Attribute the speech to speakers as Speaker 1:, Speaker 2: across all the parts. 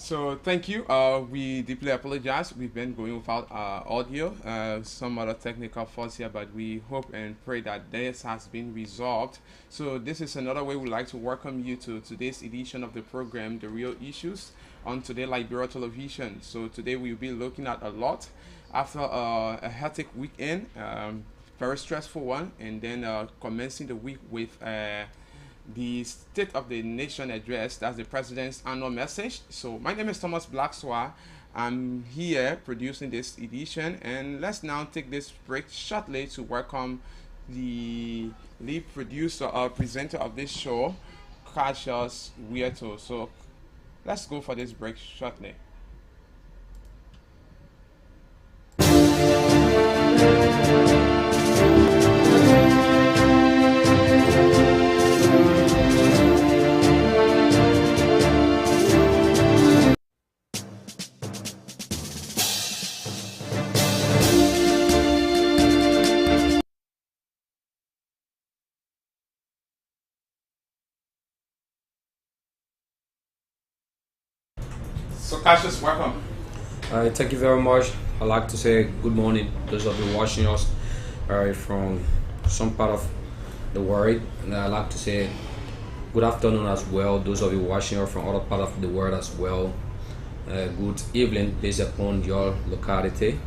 Speaker 1: So thank you. We deeply apologize. We've been going without audio, some other technical faults here, but we hope and pray that this has been resolved. So this is another way we'd like to welcome you to today's edition of the program, The Real Issues, on Today Liberia Television. So today we'll be looking at a lot after a hectic weekend, very stressful one, and then commencing the week with the State of the Nation address. That's the president's annual message. So my name is Thomas Blackswa. I'm here producing this edition, and let's now take this break shortly to welcome the lead producer or presenter of this show, Cassius Wieto. So let's go for this break shortly. So Cassius, welcome.
Speaker 2: Thank you very much. I'd like to say good morning to those of you watching us from some part of the world, and I'd like to say good afternoon as well. Those of you watching us from other part of the world as well. Good evening based upon your locality.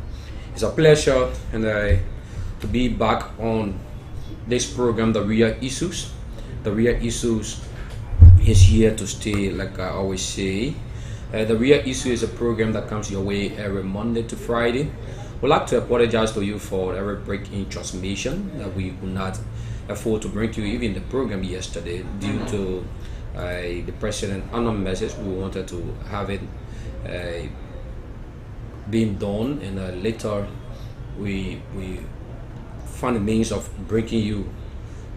Speaker 2: It's a pleasure and to be back on this program, The Real Issues. The Real Issues is here to stay, like I always say. The Real Issue is a program that comes your way every Monday to Friday. We'd like to apologize to you for every break in transmission that we could not afford to bring to you even the program yesterday due to the president unknown message. We wanted to have it being done, and later we found a means of bringing you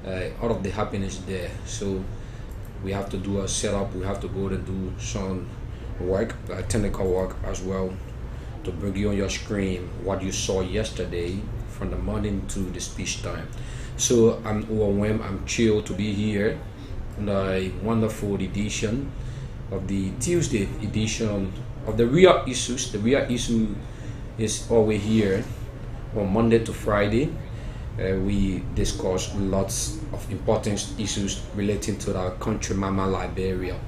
Speaker 2: out of the happiness there. So we have to do a setup. We have to go and do some work, technical work as well, to bring you on your screen what you saw yesterday from the morning to the speech time. So I'm overwhelmed, I'm thrilled to be here in a wonderful edition of the Tuesday edition of The Real Issues. The Real Issue is always here on Monday to Friday. We discuss lots of important issues relating to our country, Mama Liberia.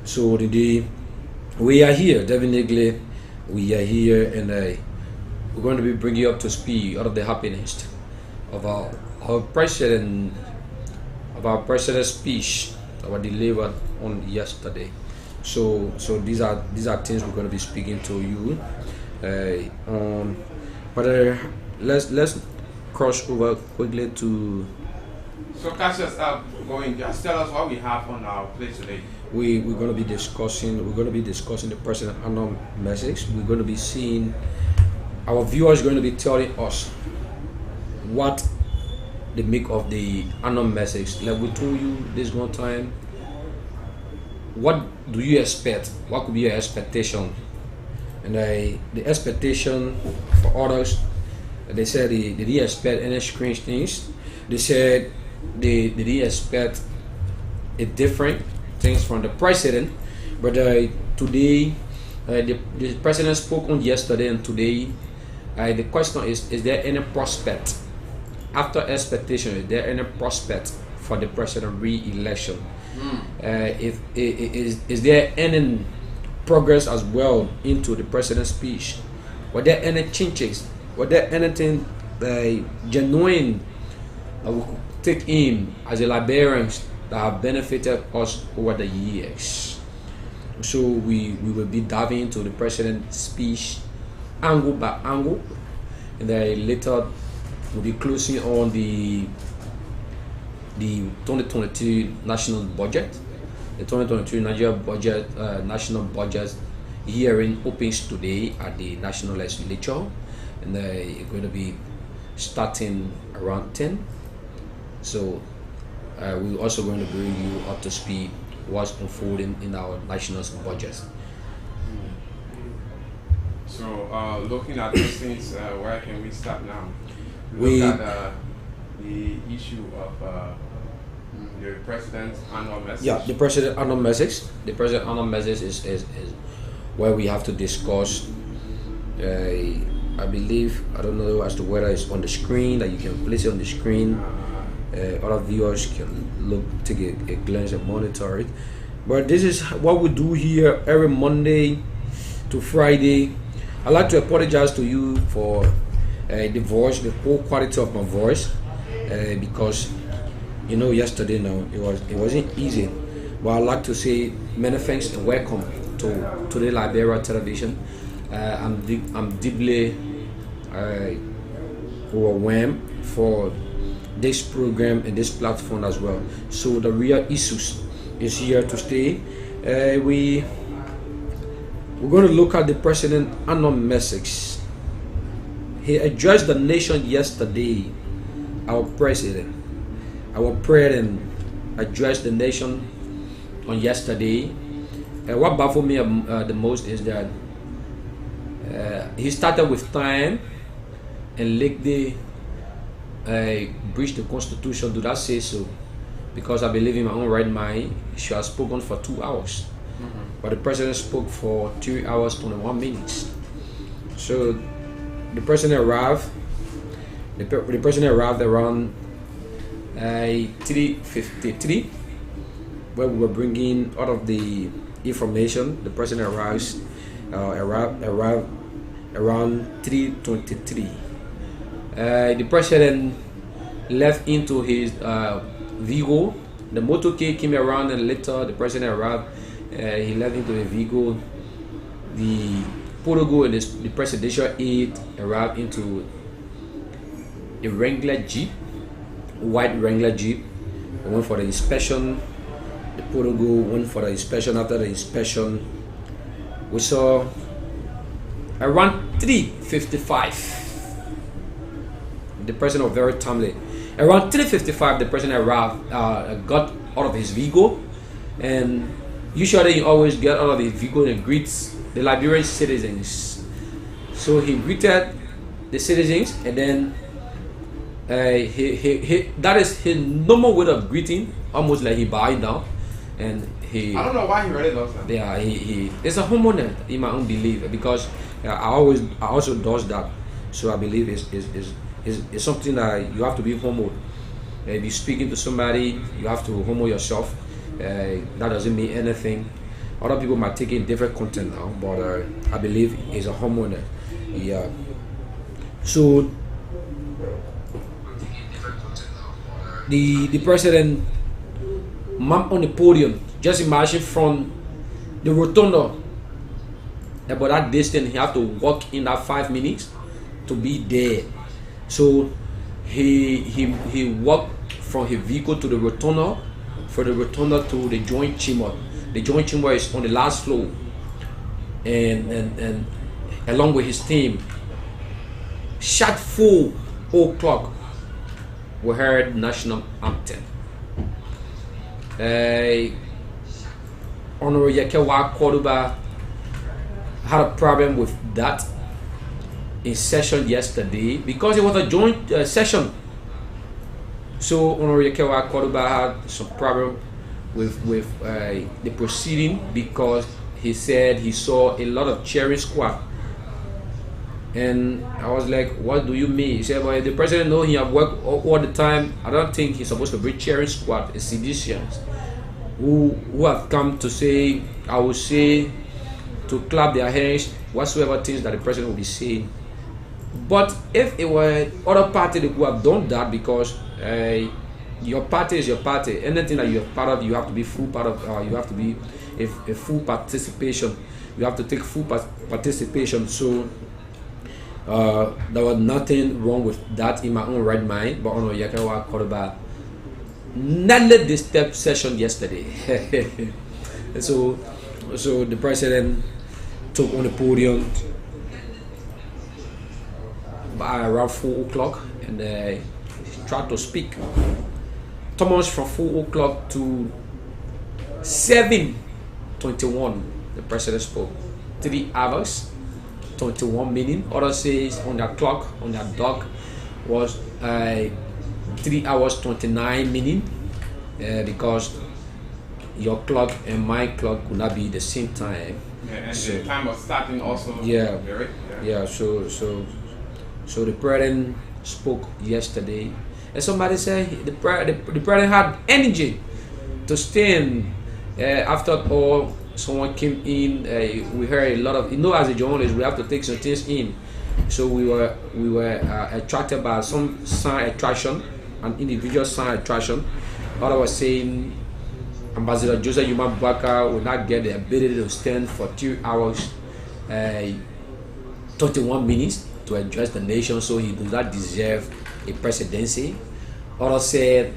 Speaker 2: So today we are here, definitely. We are here, and we're going to be bringing you up to speed out of the happiness of our president, of our president's speech that was delivered on yesterday. So these are things we're going to be speaking to you on. But let's cross over quickly to.
Speaker 1: So Cassius, going, just tell us what we have on our plate today.
Speaker 2: We're going to be discussing the president unknown message. We're going to be seeing our viewers going to be telling us what they make of the unknown message. Like we told you this one time, what do you expect? What could be your expectation? And the expectation for others, they said they didn't expect any strange things. They said they didn't expect a different things from the president, but today the president spoke on yesterday and today. The question is there any prospect after expectation? Is there any prospect for the president re-election? Is there any progress as well into the president's speech? Were there any changes? Were there anything genuine that we could take in as a Liberians that have benefited us over the years? So we will be diving into the president's speech angle by angle, and then later we'll be closing on the 2022 national budget. The 2022 Nigeria budget, national budget hearing opens today at the National Legislature, and it's going to be starting around 10. So we're also going to bring you up to speed what's unfolding in our national budget.
Speaker 1: So looking at these things, where can we start now?
Speaker 2: We
Speaker 1: look at the issue of the president's annual message.
Speaker 2: Yeah, the president annual message. The president annual message is where we have to discuss. I believe, I don't know as to whether it's on the screen, that you can place it on the screen. Other viewers can take a glance and monitor it. But this is what we do here every Monday to Friday. I'd like to apologize to you for the poor quality of my voice, because yesterday it wasn't easy. But I'd like to say many thanks and welcome to the Liberia television. I'm deeply overwhelmed for this program and this platform as well. So the real issues is here to stay. We're going to look at the president unknown message. He addressed the nation yesterday. Our president addressed the nation on yesterday. What baffled me the most is that he started with time and legally breached the constitution. Do that say so? Because I believe in my own right mind, she has spoken for 2 hours, but the president spoke for 3 hours 21 minutes. So the president arrived. The president arrived around 3:53, where we were bringing all of the information. The president arrived around 3:23. The president left into his vehicle. The motorcade came around, and later the president arrived. He left into a vehicle. The protocol and the presidential aide arrived into a Wrangler Jeep, white Wrangler Jeep. They went for the inspection. The protocol went for the inspection. After the inspection, we saw around 3:55. The president was very timely. Around 3:55, the president arrived, got out of his vehicle, and usually he always get out of his vehicle and greets the Liberian citizens. So he greeted the citizens, and then that is his normal way of greeting, almost like he bowed down, and
Speaker 1: I don't know why he really does that.
Speaker 2: Yeah, he it's a homonym in my own belief, because I also does that. So I believe it's something that you have to be humble. If you're speaking to somebody, you have to humble yourself. That doesn't mean anything. Other people might take in different content now, but I believe it's a homonym. Yeah. So the president map on the podium. Just imagine from the rotunda, about that distance, he have to walk in that 5 minutes to be there. So he walked from his vehicle to the rotunda, from the rotunda to the joint chamber. The joint chamber is on the last floor, and along with his team, sharp 4 o'clock, we heard national anthem. Honorable Yakewa Koruba had a problem with that in session yesterday because it was a joint session. So Honorable Yakewa Koruba had some problem with the proceeding because he said he saw a lot of cheering squad. And I was like, what do you mean? He said, well, if the president knows he have worked all the time, I don't think he's supposed to bring cheering squad. It's seditious who have come to say, I will say, to clap their hands, whatsoever things that the president will be saying. But if it were other party who have done that, because your party is your party, anything that you're part of, you have to be full part of, you have to be a full participation. You have to take full participation. So there was nothing wrong with that in my own right mind. But on Yakawa Koruba nailed this step session yesterday. so the president took on the podium by around 4 o'clock and he tried to speak. Thomas, from 4 o'clock to 7:21, the president spoke. 3 hours, 21 minutes. Others says on their clock, on their dog, was 3 hours 29 minutes because your clock and my clock could not be the same time.
Speaker 1: Yeah, and
Speaker 2: So
Speaker 1: the time of starting also.
Speaker 2: yeah,
Speaker 1: Very.
Speaker 2: yeah. So the president spoke yesterday, and somebody said the president had energy to stand. After all, someone came in. We heard a lot of, as a journalist, we have to take some things in. So we were attracted by some sign attraction, an individual sign attraction. Others was saying Ambassador Joseph Yuma Baka will not get the ability to stand for 2 hours, 21 minutes to address the nation, so he does not deserve a presidency. Others said,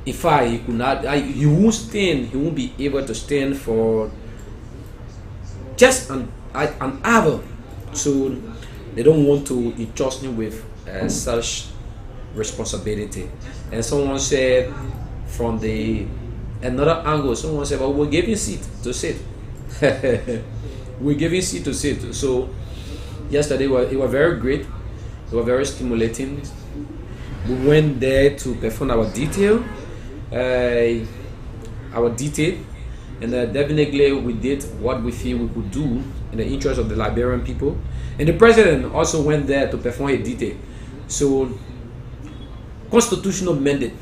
Speaker 2: he could not, he won't stand, he won't be able to stand for just an hour. So they don't want to entrust him with such responsibility. And someone said, from the another angle, someone said, well, we're giving seat to sit. We're giving seat to sit. So yesterday it was very great. It was very stimulating. We went there to perform our detail, and definitely we did what we feel we could do in the interest of the Liberian people. And the president also went there to perform a detail. So, constitutional mandate.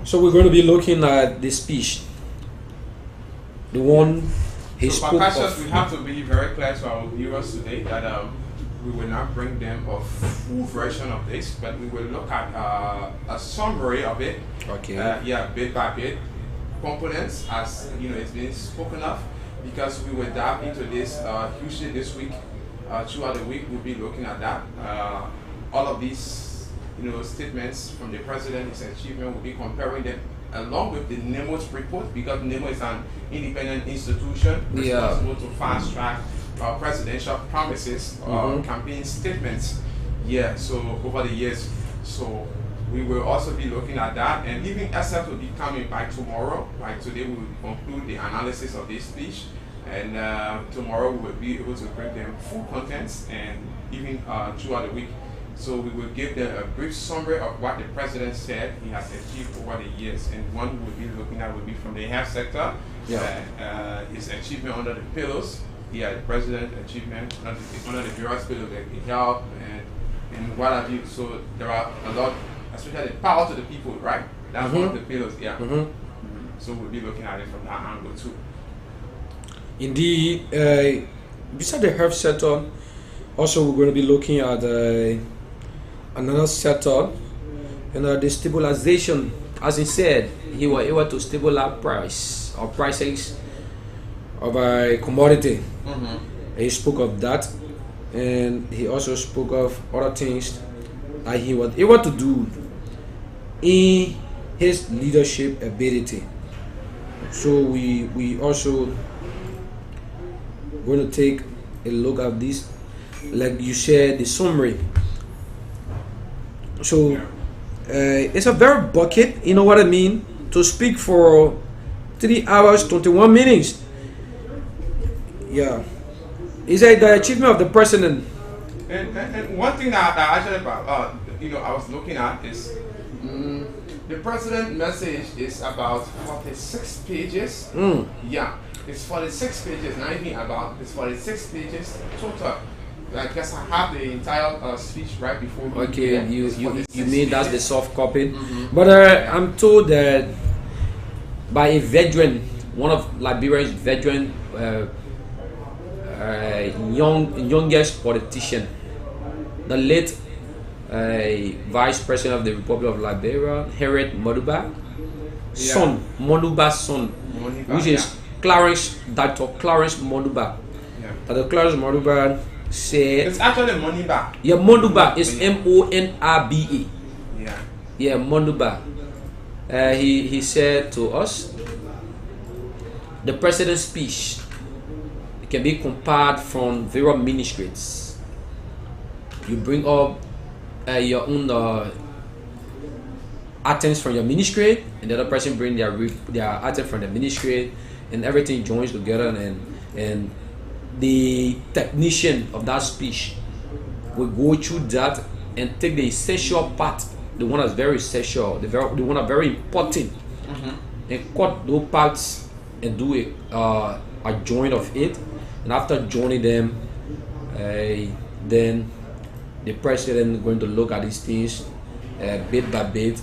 Speaker 2: So we're going to be looking at the speech, the one he spoke of.
Speaker 1: We have to be very clear to our viewers today that we will not bring them a full version of this, but we will look at a summary of it.
Speaker 2: Okay.
Speaker 1: Bit by bit, components as it's been spoken of, because we will dive into this hugely this week. Throughout the week, we'll be looking at that. All of these statements from the president, his achievement, will be comparing them along with the NEMO's report, because NEMO is an independent institution responsible to fast track presidential promises or campaign statements. So over the years, so we will also be looking at that, and even SF will be coming back tomorrow. Like today, we will conclude the analysis of this speech, and tomorrow we will be able to bring them full contents, and even throughout the week. So we will give them a brief summary of what the president said he has achieved over the years, and one we will be looking at will be from the health sector, his achievement under the pillars. The president achievement under the various pillars, like health and what have you. So there are a lot, especially the power to the people, right? That's one of the pillars, So we'll be looking at it from that angle too.
Speaker 2: Indeed, beside the health sector, also we're going to be looking at another sector, and the stabilization. As he said, he was able to stabilize prices of a commodity. He spoke of that, and he also spoke of other things that he was able to do in his leadership ability. So we also going to take a look at this, like you said, the summary. So it's a very bucket, you know what I mean, to speak for 3 hours 21 minutes. Is that the achievement of the president?
Speaker 1: And one thing that I actually I was looking at is the president message is about 46 pages. It's 46 pages, not even about, it's 46 pages total. I guess I have the entire speech right before me.
Speaker 2: Okay, you mean that's the soft copy? But I'm told that by a veteran, one of Liberia's veteran, youngest politician, the late Vice President of the Republic of Liberia, Harriet Moduba, Moduba's son, which is Dr. Clarence Moduba. Dr. Clarence Moduba said,
Speaker 1: it's actually Moniba.
Speaker 2: Moduba is Monrba. Moduba. He said to us, the president's speech can be compared from various ministries. You bring up your own items from your ministry, and the other person bring their items from the ministry, and everything joins together, and the technician of that speech will go through that and take the essential part, the one that's very essential, the one that's very important, and cut those parts and do a joint of it. And after joining them, then the president going to look at these things bit by bit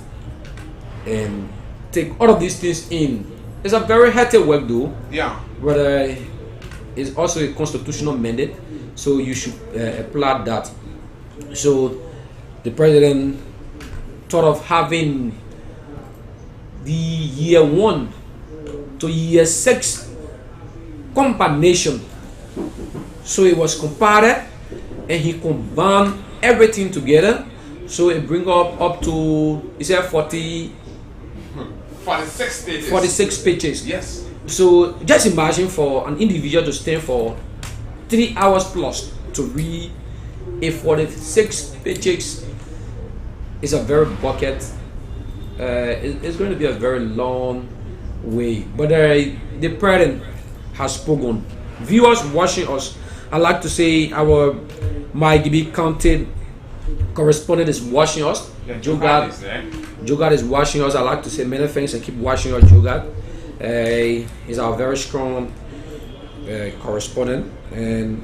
Speaker 2: and take all of these things in. It's a very hectic work, though.
Speaker 1: Yeah.
Speaker 2: But it's also a constitutional mandate, so you should apply that. So the president thought of having the year 1 to year 6 combination. So it was compared and he combined everything together. So it bring up to, he said
Speaker 1: 46 pages.
Speaker 2: 46 pages.
Speaker 1: Yes.
Speaker 2: So just imagine for an individual to stand for 3 hours plus to read a 46 pages is a very bucket. It's going to be a very long way. But the president has spoken. Viewers watching us, I like to say our MyGB counted correspondent is watching us.
Speaker 1: Yeah,
Speaker 2: Jogad is watching us. I like to say many thanks and keep watching us, Jogad. He's our very strong correspondent, and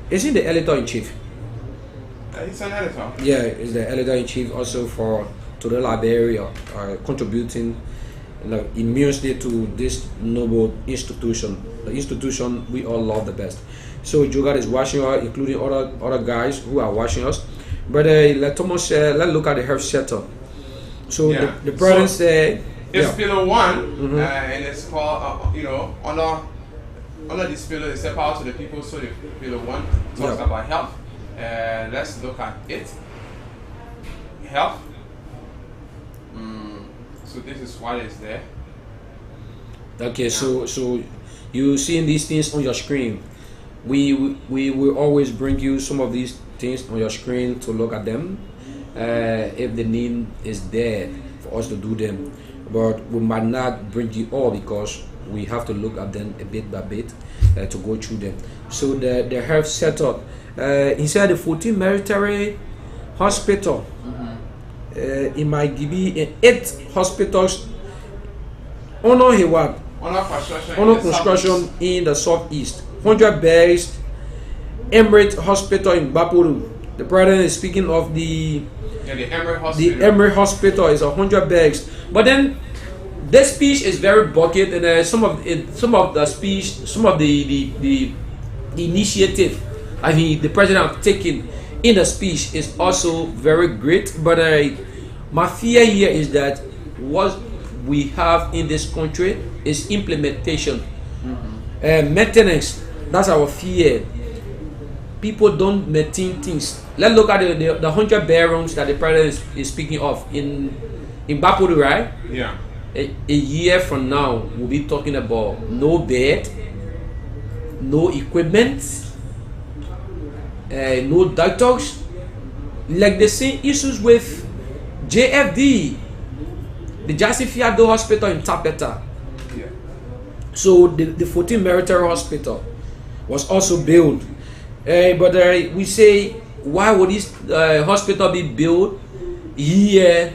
Speaker 2: is he the editor-in-chief?
Speaker 1: He's an editor.
Speaker 2: Yeah, he's the editor-in-chief also to the library, contributing immensely to this noble institution. The institution we all love the best. So Jogad is watching us, including other guys who are watching us. But let's look at the health sector. So the president said
Speaker 1: it's pillar 1, and it's called under this pillar it's about to the people. So the pillar 1 talks about health. Let's look at it. Health. So this is what is there.
Speaker 2: Okay, so you seeing these things on your screen. We will always bring you some of these things on your screen to look at them if the need is there for us to do them, but we might not bring you all because we have to look at them a bit by bit to go through them. So the health setup, he said the 14 military hospital in MyGB, 8 hospitals under construction in the southeast, 100 beds. Emirates Hospital in Bapuru. The president is speaking of the
Speaker 1: Emirates Hospital.
Speaker 2: The Emirates Hospital is 100 beds. But then this speech is very bucket, and some of the speech, some of the initiative I mean the president have taken in the speech is also very great. But my fear here is that what we have in this country is implementation, maintenance. That's our fear. People don't maintain things. Let's look at the 100 bedrooms that the president is speaking of in Bapuru, right?
Speaker 1: Yeah.
Speaker 2: A year from now, we'll be talking about no bed, no equipment, no doctors. Like the same issues with JFD, the Jasi Fiado Hospital in Tapeta.
Speaker 1: Yeah.
Speaker 2: So the 14 military hospital was also built. But we say, why would this hospital be built here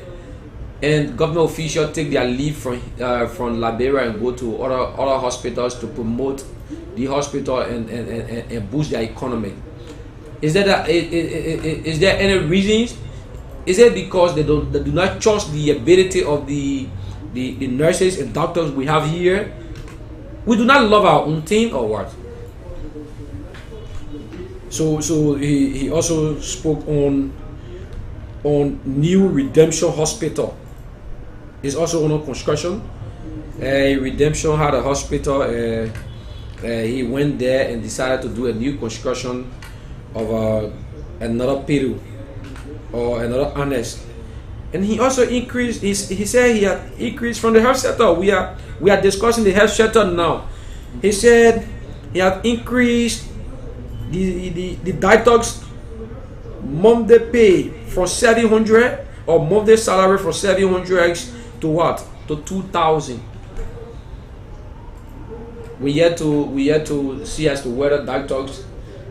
Speaker 2: and government officials take their leave from Liberia and go to other hospitals to promote the hospital and boost their economy? Is there any reasons? Is it because they do not trust the ability of the nurses and doctors we have here? We do not love our own thing, or what? So he also spoke on New Redemption Hospital. It's also under construction. Redemption had a hospital. He went there and decided to do a new construction of another Peru or another annex. And he also increased. He said he had increased from the health sector. We are discussing the health sector now. He said he had increased the doctors monthly pay from 700 or monthly salary from 700 to what? To 2,000. We yet to see as to whether doctors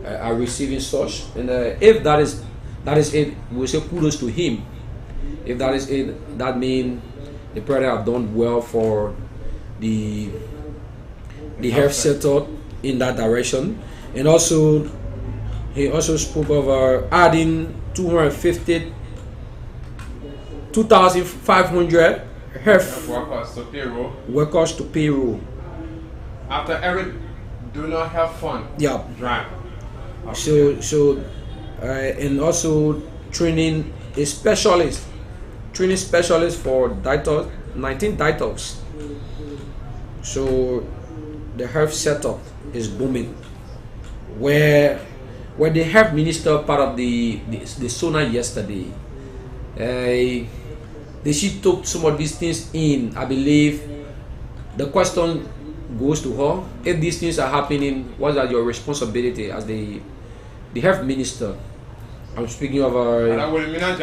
Speaker 2: are receiving such, and if that is it, we say kudos to him. If that is it, that means the president have done well for the health sector in that direction. And also, he also spoke of adding 2,500 health workers to payroll.
Speaker 1: After every do not have fun.
Speaker 2: Yeah.
Speaker 1: Right.
Speaker 2: So and also training specialist for doctors, 19 doctors. So the health setup is booming. Where the health minister part of the SONA yesterday, she took some of these things in. I believe the question goes to her: if these things are happening, what are your responsibility as the health minister? I'm speaking of Dr. Wilhelmina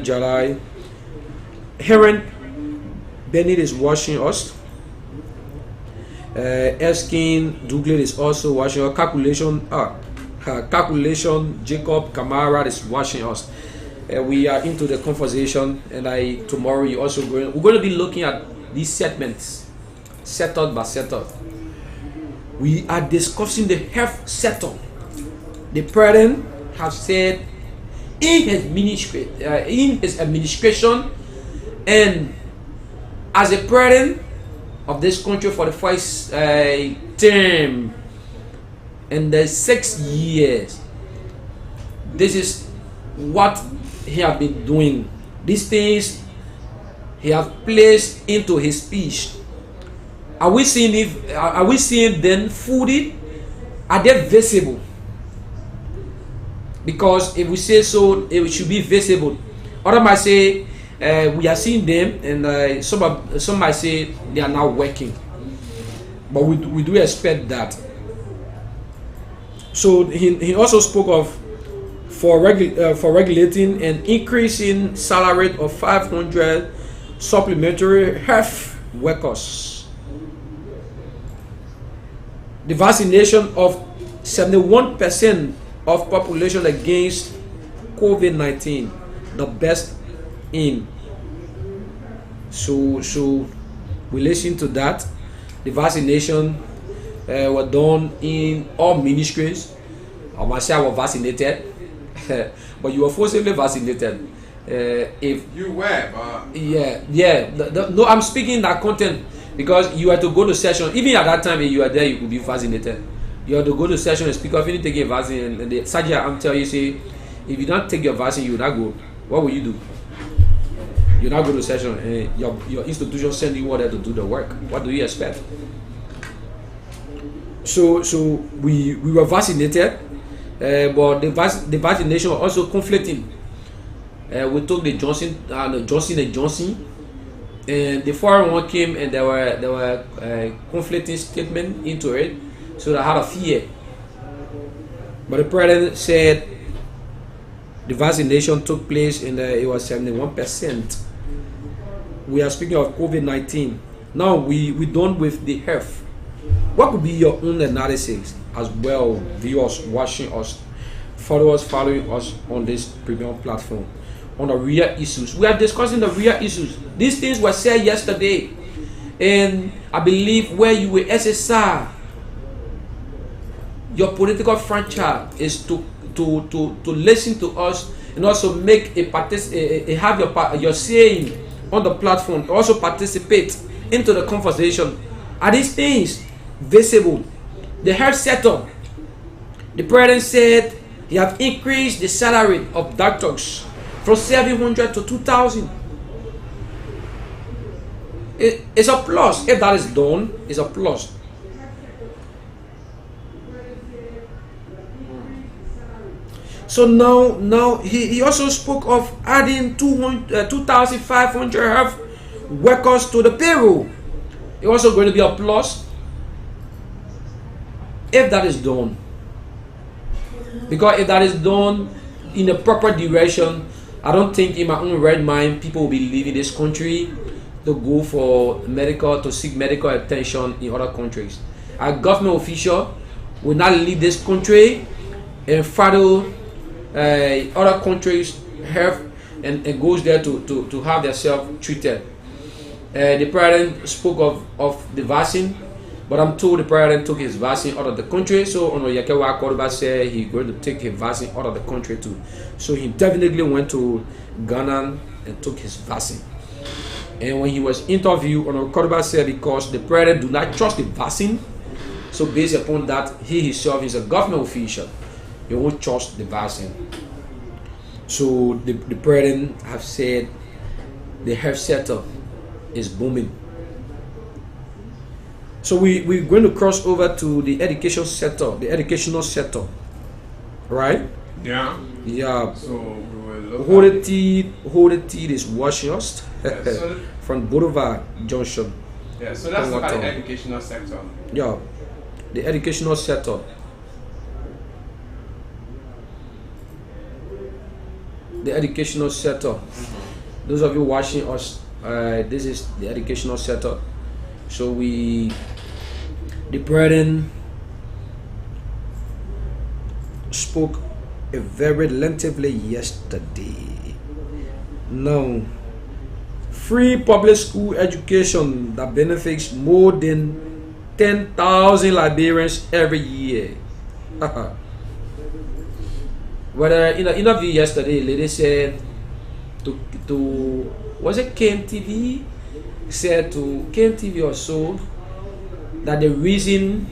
Speaker 2: Jalai. Heron Bennett is watching us. Erskine Douglas is also watching us. Calculation Jacob Kamara is watching us. We are into the conversation, and tomorrow we're going to be looking at these segments, sector by sector. We are discussing the health sector. The president has said in his administration, and as a president of this country for the first term in the 6 years, this is what he has been doing. These things he has placed into his speech. Are we seeing them fully? Are they visible? Because if we say so, it should be visible. Others might say we are seeing them, and some might say they are not working. But we do expect that. So he also spoke of for regulating and increasing salary of 500 supplementary health workers. The vaccination of 71% of population against COVID-19, the best in. So we listen to that. The vaccination were done in all ministries. I must say I was vaccinated, but you were forcibly vaccinated. If
Speaker 1: you were,
Speaker 2: no, I'm speaking that content because you had to go to session. Even at that time, if you were there, you could be vaccinated. You have to go to session and speak of you take a vaccine, and the surgeon I'm telling you say, if you don't take your vaccine, you will not go. What will you do? You not go to session, and your institution send you there to do the work. What do you expect? So we were vaccinated, but the vaccination was also conflicting. We took the Johnson and Johnson, and the foreign one came, and there were conflicting statements into it. So I had a fear. But the president said the vaccination took place and it was 71%. We are speaking of COVID-19. Now we done with the health. What could be your own analysis as well, viewers watching us, followers following us on this premium platform, on the real issues? We are discussing the real issues. These things were said yesterday, and I believe where you were SSR, your political franchise is to listen to us and also make have your saying on the platform. Also participate into the conversation. Are these things visible? The health sector. The president said he have increased the salary of doctors from 700 to 2,000. It's a plus. If that is done, it's a plus. So now he also spoke of adding 2,500 health workers to the payroll. It's also going to be a plus if that is done. Because if that is done in the proper direction, I don't think in my own right mind people will be leaving this country to go to seek medical attention in other countries. A government official will not leave this country and follow other countries' health and goes there to have themselves treated. The president spoke of the vaccine, but I'm told the president took his vaccine out of the country. So on Yakewa Koruba said he's going to take his vaccine out of the country too. So he definitely went to Ghana and took his vaccine. And when he was interviewed, on Koruba said because the president do not trust the vaccine, so based upon that, he himself is a government official. He won't trust the vaccine. So the president have said the health sector is booming. So we're going to cross over to the education sector, the educational sector, right?
Speaker 1: Yeah.
Speaker 2: Yeah.
Speaker 1: So we will
Speaker 2: Hold the teeth is washing us
Speaker 1: yeah, so,
Speaker 2: from Boulevard Junction.
Speaker 1: yeah, so let's look at the educational sector.
Speaker 2: Yeah, the educational sector. The educational sector. Those of you watching us, this is the educational sector. So the president spoke very lengthily yesterday. Now, free public school education that benefits more than 10,000 Liberians every year. But in an interview yesterday, lady said to was it KMTV? Said to KMTV or so that the reason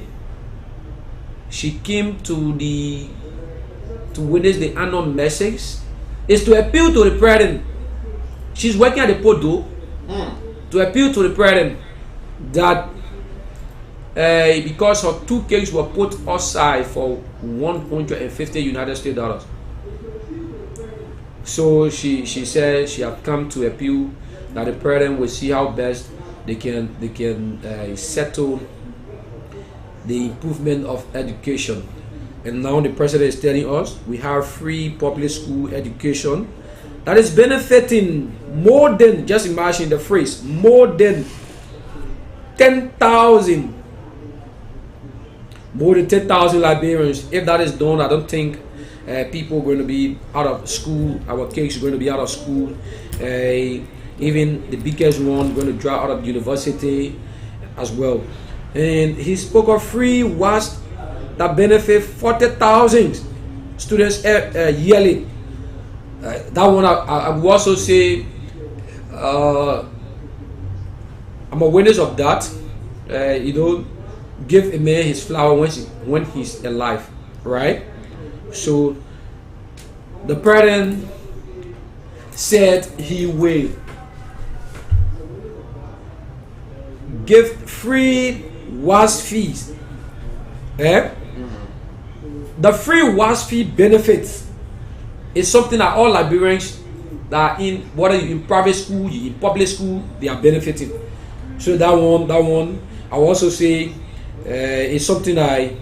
Speaker 2: she came to witness the unknown message is to appeal to the president. She's working at the Podo to appeal to the president that because her two cakes were put aside for 150 United States dollars. So she said she had come to appeal that the president will see how best they can settle the improvement of education. And now the president is telling us we have free public school education that is benefiting more than, just imagine the phrase, more than 10,000 Liberians. If that is done, I don't think people are going to be out of school. Our kids are going to be out of school. Even the biggest one going to drop out of university as well. And he spoke of free WASP that benefit 40,000 students yearly. That one I would also say I'm a witness of that. Give a man his flower when he's alive, right? So the president said he will give free WASP fees. The free WASP fee benefits is something that all Liberians that are in, whether in private school, in public school, they are benefiting. So that one, I will also say it's something I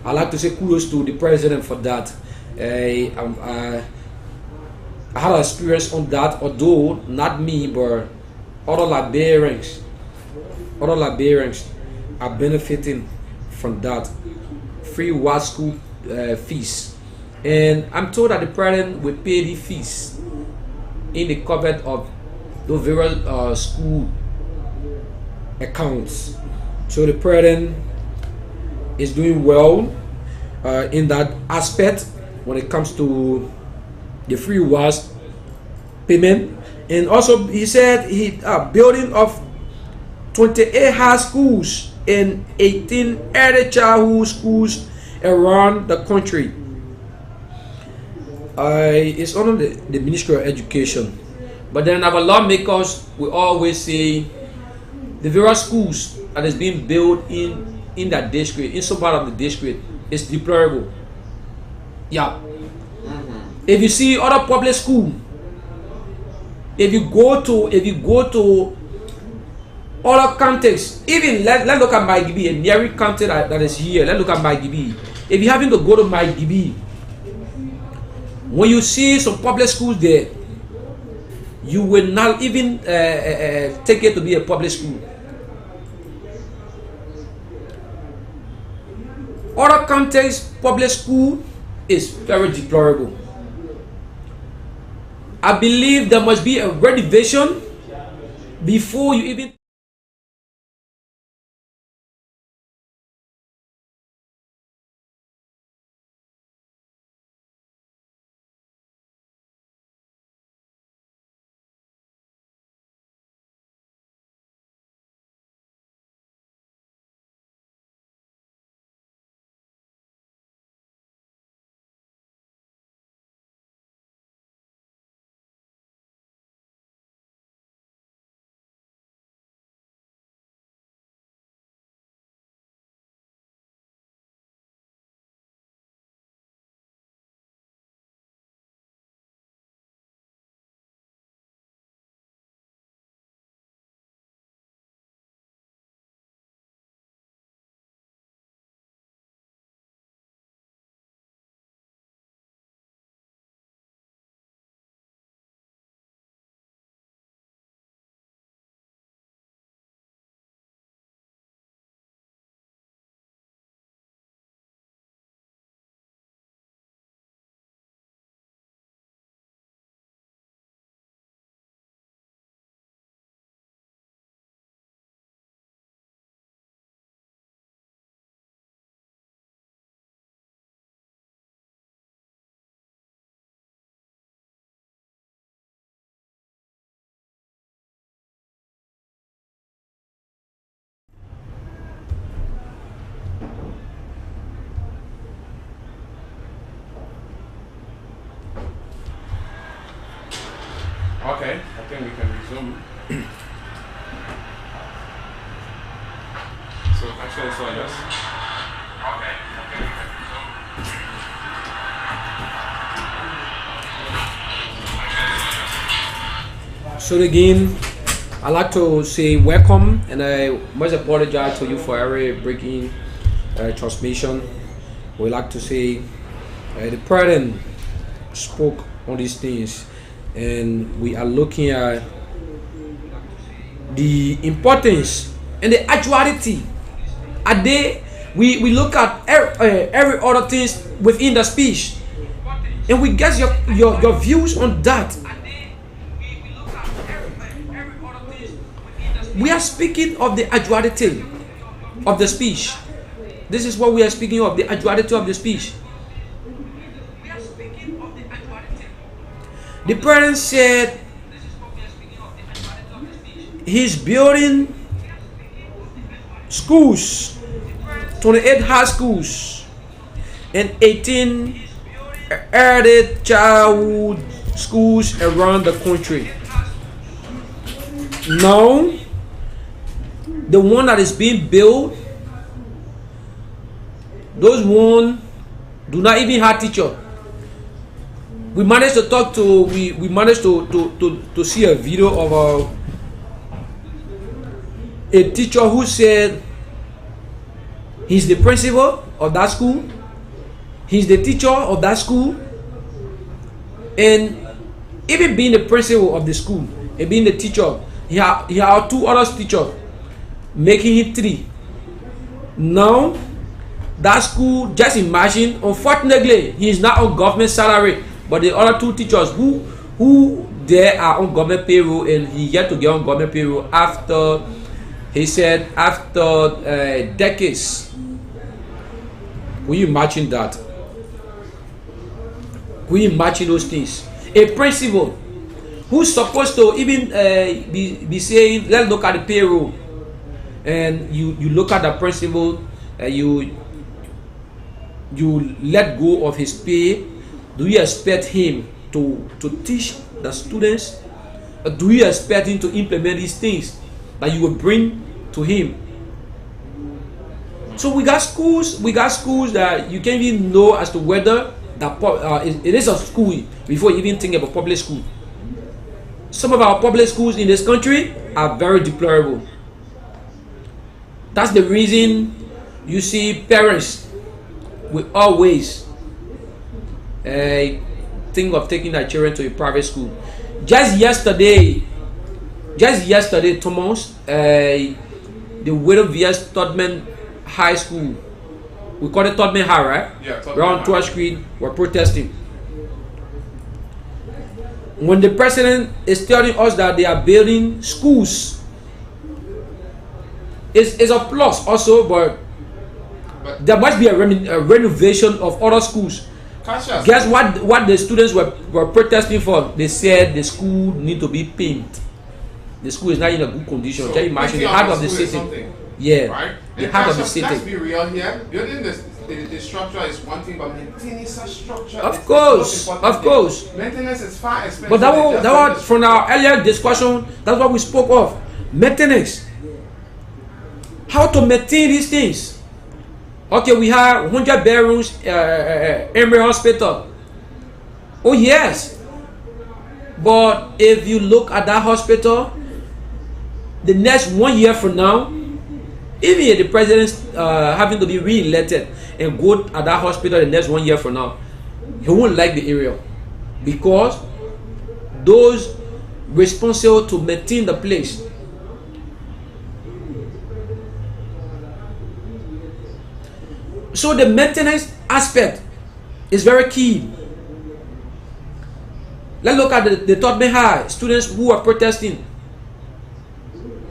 Speaker 2: like to say kudos to the president for that. I had an experience on that, although not me, but other Liberians are benefiting from that free WASP school fees. And I'm told that the president will pay the fees in the cupboard of the various school accounts. So the president is doing well in that aspect when it comes to the free WASP payment. And also he said he building of 28 high schools and 18 early childhood schools around the country. It's under the Ministry of Education. But then our lawmakers will always say the various schools that is being built in that district, in some part of the district, is deplorable. Yeah. If you see other public school, if you go to other counties, even let's look at my GB, a nearby county that is here. Let's look at my GB. If you having to go to my GB, when you see some public schools there, you will not even take it to be a public school. Other counties, public school is very deplorable. I believe there must be a renovation before you even.
Speaker 1: Okay, I think we can resume. So actually, so yes. Okay, we can resume.
Speaker 2: So again, I'd like to say welcome, and I must apologize to you for every breaking transmission. We like to say the president spoke on these things, and we are looking at the importance and the actuality. Are they? We look at every other things within the speech, and we get your views on that. We are speaking of the actuality of the speech. This is what we are speaking of, the actuality of the speech. The president said he's building schools, 28 high schools, and 18 early childhood schools around the country. Now, the one that is being built, those one do not even have teacher. We managed to talk to we managed to see a video of a teacher who said he's the principal of that school, he's the teacher of that school, and even being the principal of the school and being the teacher, he had two other teachers, making it three. Now that school, just imagine, unfortunately he is not on government salary, but the other two teachers who they are on government payroll, and he yet to get on government payroll after, he said, after decades. Will you imagine that? Will you imagine those things? A principal who's supposed to even be saying, let's look at the payroll, and you look at the principal, you let go of his pay. Do you expect him to teach the students? Or do you expect him to implement these things that you will bring to him? So we got schools that you can't even know as to whether it is a school before you even think of a public school. Some of our public schools in this country are very deplorable. That's the reason you see parents will always think of taking their children to a private school. Just yesterday, Thomas, the Widow V.S. Todman High School, we call it Todman High, right?
Speaker 1: Yeah,
Speaker 2: we're on 12th Street, we're protesting. When the president is telling us that they are building schools, it's a plus also, but there must be a renovation of other schools. Guess what the students were protesting for? They said the school need to be painted. The school is not in a good condition.
Speaker 1: So
Speaker 2: can you imagine the heart of the city? Yeah,
Speaker 1: right?
Speaker 2: the heart of the city.
Speaker 1: Let's be real here. Building the structure is one thing, but maintaining such structure
Speaker 2: of course.
Speaker 1: Maintenance is far expensive.
Speaker 2: But that was from our earlier discussion. That's what we spoke of. Maintenance. How to maintain these things. Okay, we have 100 bedrooms, Emory Hospital. Oh yes. But if you look at that hospital, the next 1 year from now, even if the president's having to be re-elected and go at that hospital the next 1 year from now, he won't like the area, because those responsible to maintain the place, so the maintenance aspect is very key. Let's look at the Tottenham High students who are protesting.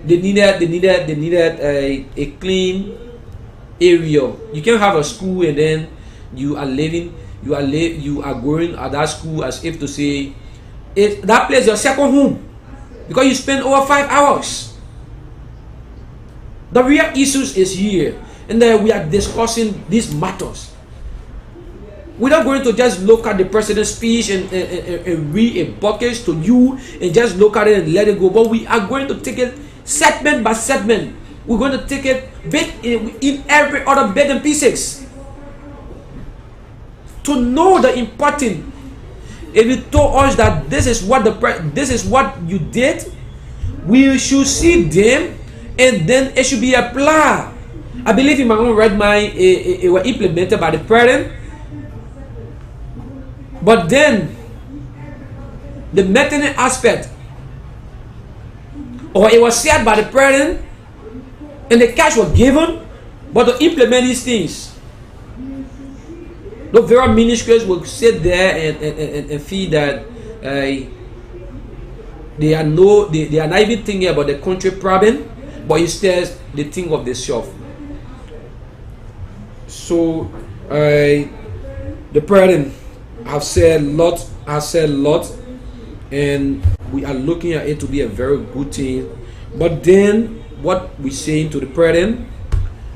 Speaker 2: They needed a clean area. You can't have a school and then you are going at that school as if to say that place is your second home, because you spend over 5 hours. The real issues is here, and then we are discussing these matters. We're not going to just look at the president's speech and read a bucket to you and just look at it and let it go, but we are going to take it segment by segment. We're going to take it bit in every other bit and pieces to know the important. If you told us that this is what you did, we should see them and then it should be applied. I believe in my own right mind it was implemented by the president, but then the maintenance aspect, or it was said by the president and the cash was given, but to implement these things, the very ministries will sit there and feel that they are not even thinking about the country problem, but instead they think of themselves. So the president has said a lot, and we are looking at it to be a very good thing. But then what we're saying to the president,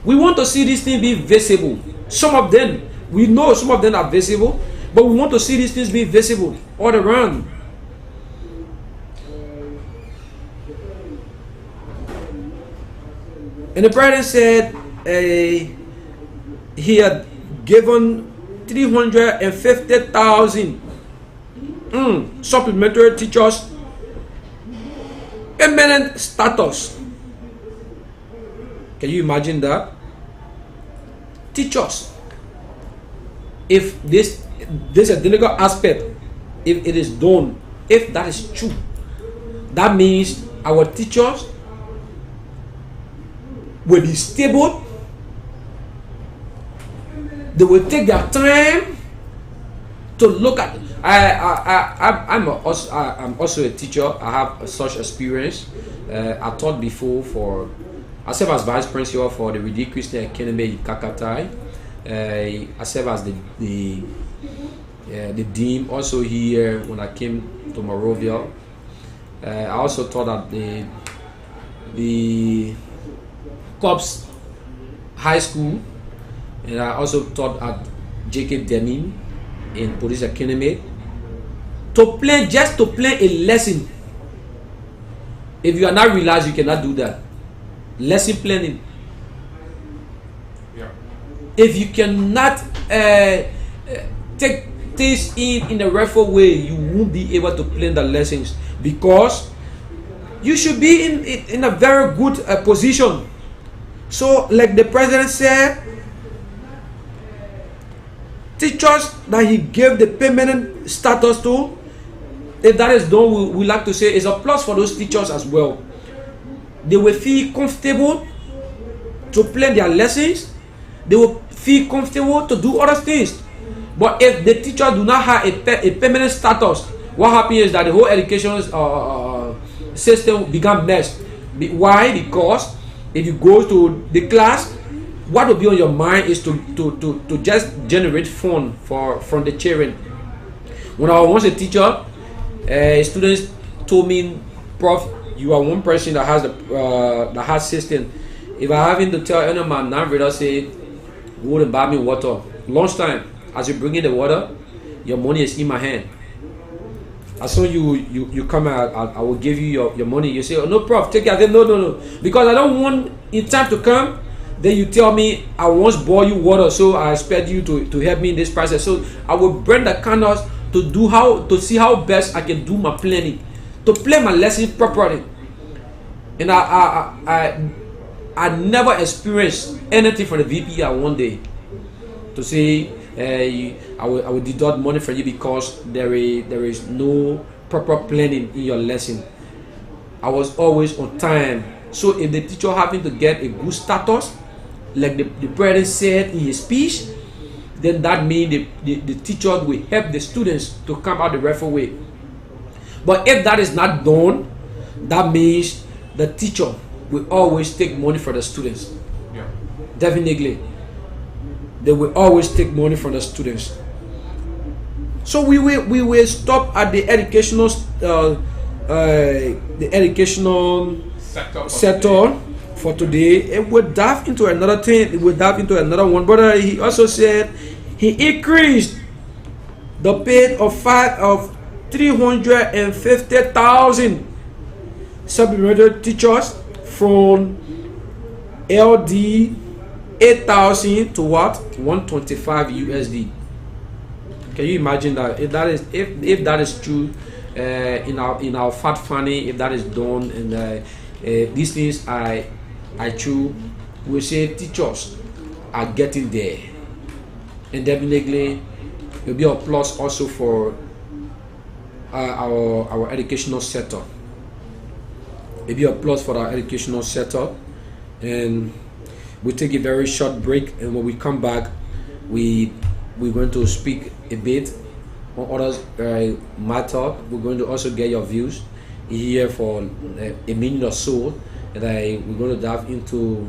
Speaker 2: we want to see these things be visible. Some of them, we know some of them are visible, but we want to see these things be visible all around. And the president said he had given 350,000 supplementary teachers permanent status. Can you imagine that? Teachers, if this identical aspect, if it is done, if that is true, that means our teachers will be stable. They will take their time to look at. I'm also a teacher. I have such experience. I taught before I serve as vice principal for the Redeemed Christian Academy in Kakatai. I serve as the dean also here when I came to Morovia. I also taught at the Cops High School, and I also taught at J.K. Deming in Police Academy. To plan a lesson, if you are not relaxed, you cannot do that. Lesson planning.
Speaker 1: Yeah.
Speaker 2: If you cannot take things in the rightful way, you won't be able to plan the lessons, because you should be in a very good position. So, like the president said, teachers that he gave the permanent status to, if that is done, we like to say it's a plus for those teachers as well. They will feel comfortable to plan their lessons. They will feel comfortable to do other things. But if the teachers do not have a permanent status, what happened is that the whole education system began messed. Why? Because if you go to the class, what will be on your mind is to just generate fun from the children. When I was a teacher, students told me, Prof, you are one person that has the system. If I having to tell any of my non-readers, say, go and buy me water. Lunchtime, as you bring in the water, your money is in my hand. As soon you come out, I will give you your money. You say, oh, no, Prof, take it. I say, no. Because I don't want in time to come, then you tell me I once bought you water, so I expect you to help me in this process. So I will bring the candles to see how best I can do my planning, to plan my lesson properly. And I never experienced anything from the VPR one day to say I will deduct money from you because there is no proper planning in your lesson. I was always on time. So if the teacher having to get a good status, like the president said in his speech, then that means the teacher will help the students to come out the right way. But if that is not done, that means the teacher will always take money from the students.
Speaker 1: Yeah.
Speaker 2: Definitely. They will always take money from the students. So we will stop at the educational sector for today. It will dive into another thing. It will dive into another one. But he also said he increased the pay of 350,000 supplementary teachers from LD 8,000 to what? 125 USD. Can you imagine that? If that is true, in our fat funny, if that is done, and these things I true, we say teachers are getting there, and definitely it will be a plus also for our educational sector. It will be a plus for our educational sector, and we'll take a very short break, and when we come back, we're going to speak a bit on other matter. We're going to also get your views here for a minute or so, and we're going to dive into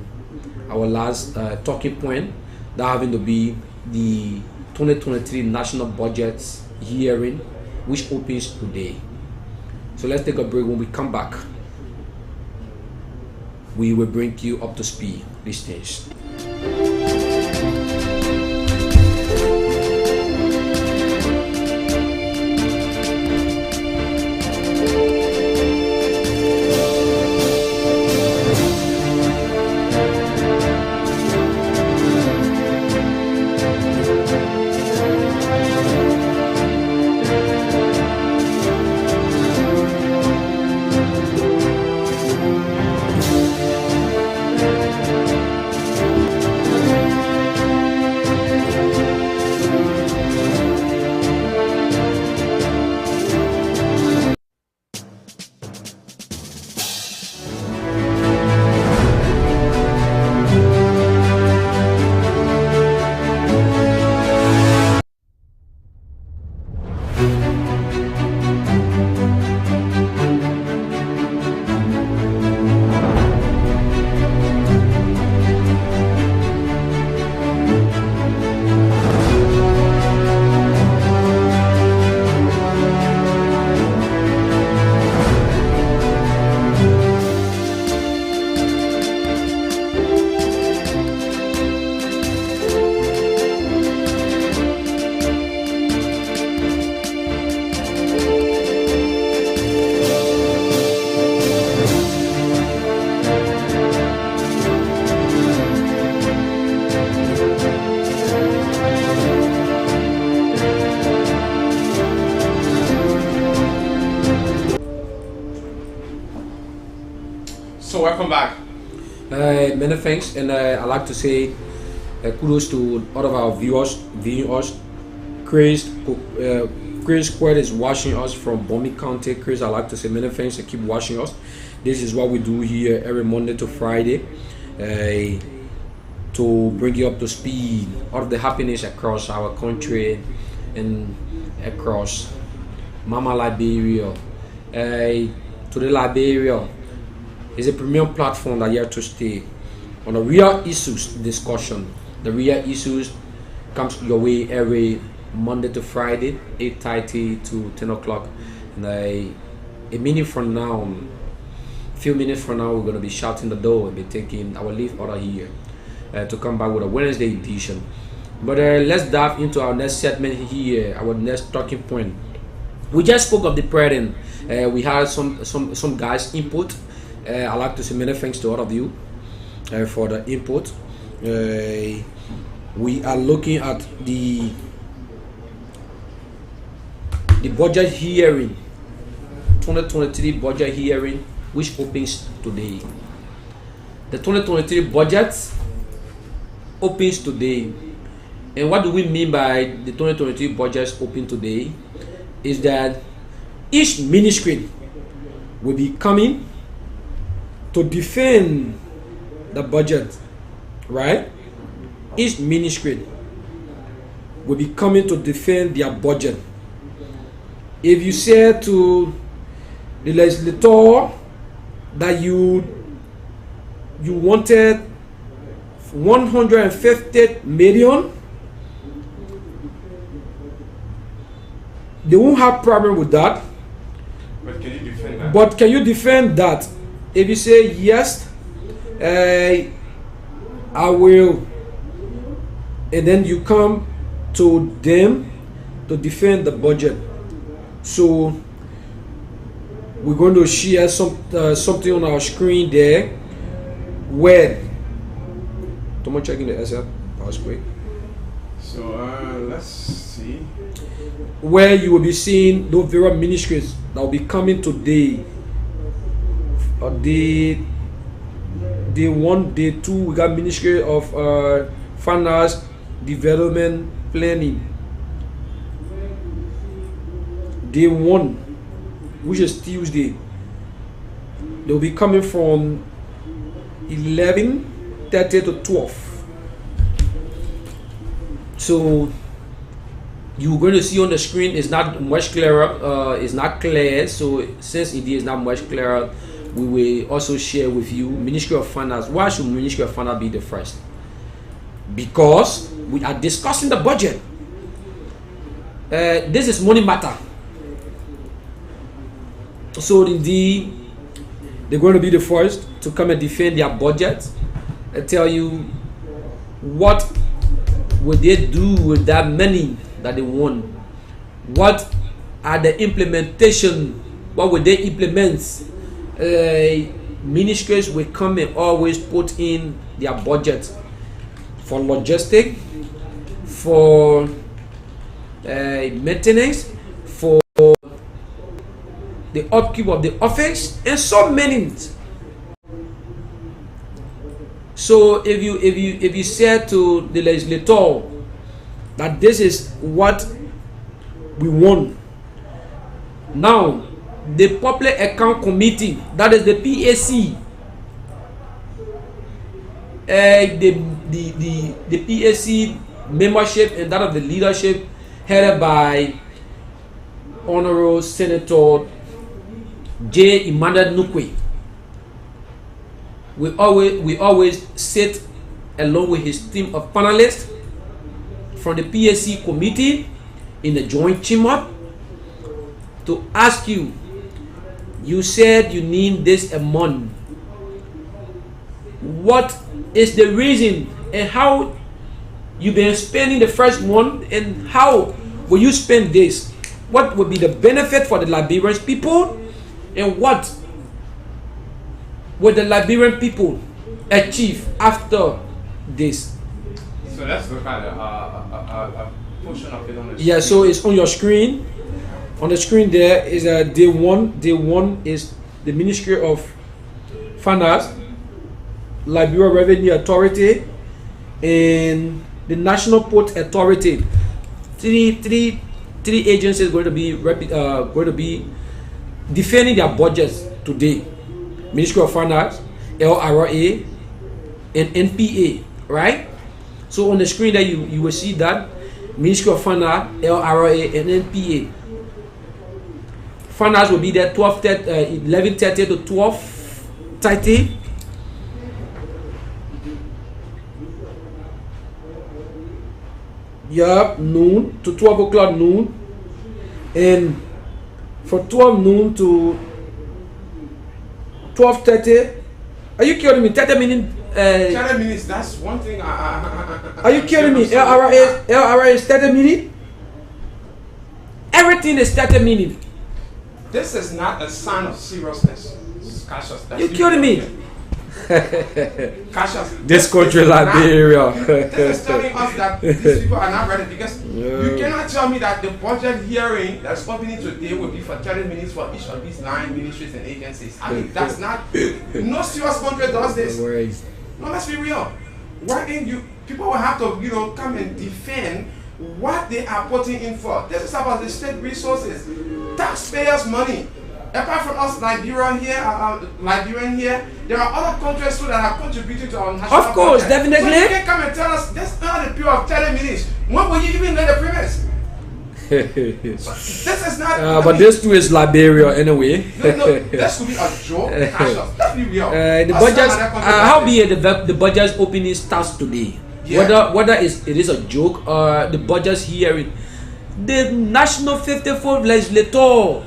Speaker 2: our last talking point, that having to be the 2023 national budget hearing, which opens today. So let's take a break. When we come back, we will bring you up to speed these days.
Speaker 1: So welcome back.
Speaker 2: Many thanks, and I'd like to say kudos to all of our viewers viewing us. Chris Square is watching us from Bomi County. Chris, I'd like to say many thanks and keep watching us. This is what we do here every Monday to Friday, to bring you up to speed all of the happiness across our country and across Mama Liberia. Today Liberia is a premium platform that you have to stay on a real issues discussion. The real issues comes your way every Monday to Friday, 8:30 to 10 o'clock. And a minute from now, few minutes from now, we're gonna be shutting the door and be taking our leave order here to come back with a Wednesday edition. But let's dive into our next segment here, our next talking point. We just spoke of the prayer, and we had some guys input. I'd like to say many thanks to all of you for the input. We are looking at the budget hearing, 2023 budget hearing, which opens today. The 2023 budget opens today. And what do we mean by the 2023 budget open today? Is that each ministry will be coming to defend the budget, right? Each ministry will be coming to defend their budget. If you say to the legislator that you wanted 150 million, they won't have problem with that.
Speaker 1: But can you defend that?
Speaker 2: But can you defend that? If you say yes, I will, and then you come to them to defend the budget. So we're going to share something on our screen there where Tomo checking the SL. That was quick.
Speaker 1: So let's see.
Speaker 2: Where you will be seeing those various ministries that will be coming today. Day 1, day 2, we got Ministry of Finance, Development, Planning. Day 1, which is Tuesday, they will be coming from 11:30 to 12. So you're going to see on the screen is not much clearer. It's not clear. So since it is not much clearer, we will also share with you Ministry of Finance. Why should Ministry of Finance be the first? Because we are discussing the budget. This is money matter. So indeed, they're going to be the first to come and defend their budget and tell you what will they do with that money that they won. What are the implementation? What will they implement? Ministries will come and always put in their budget for logistics, for maintenance, for the upkeep of the office, and so many. So if you say to the legislator that this is what we want, now the Public Account Committee, that is the PAC, the PAC membership and that of the leadership headed by Honorable Senator J. Emmanuel Nukwe, we always sit along with his team of panelists from the PAC committee in the joint chamber to ask you. You said you need this a month. What is the reason and how you've been spending the first month, and how will you spend this? What will be the benefit for the Liberian people, and what will the Liberian people achieve after this?
Speaker 1: So let's look at a portion of it on the
Speaker 2: Yeah,
Speaker 1: screen.
Speaker 2: so it's on your screen. On the screen there is day 1. Day 1 is the Ministry of Finance, Liberia Revenue Authority, and the National Port Authority. Three agencies going to be defending their budgets today. Ministry of Finance, LRA, and NPA, right? So on the screen there you will see that Ministry of Finance, LRA, and NPA. finance will be there 11:30 to 12:30. Yup, noon to 12 o'clock noon. And for 12 noon to 12:30, are you kidding me? 30 minutes.
Speaker 1: 30 minutes, that's one thing.
Speaker 2: Are you kidding me? LRA is 30 minutes. Everything is 30 minutes.
Speaker 1: This is not a sign of seriousness. Cassius,
Speaker 2: You kidding me?
Speaker 1: Cassius,
Speaker 2: This country, Liberia.
Speaker 1: This is telling us that these people are not ready, because you cannot tell me that the budget hearing that's opening today will be for 30 minutes for each of these 9 ministries and agencies. I mean, that's not. No serious country does this. No, let's be real. Why can't you? People will have to, come and defend what they are putting in for. This is about the state resources, taxpayers' money. Apart from us, Liberian here, there are other countries too that are contributing to our national.
Speaker 2: Of course,
Speaker 1: budget.
Speaker 2: definitely.
Speaker 1: So you can come and tell us this is not a period of 30 minutes. When will you even let the premise? This is not.
Speaker 2: But this too is Liberia anyway.
Speaker 1: No, this could be a joke. Let's be real.
Speaker 2: The budget. How be the budget's opening starts today?
Speaker 1: Yeah.
Speaker 2: Whether it is a joke or the budget's hearing, the National 54th Legislature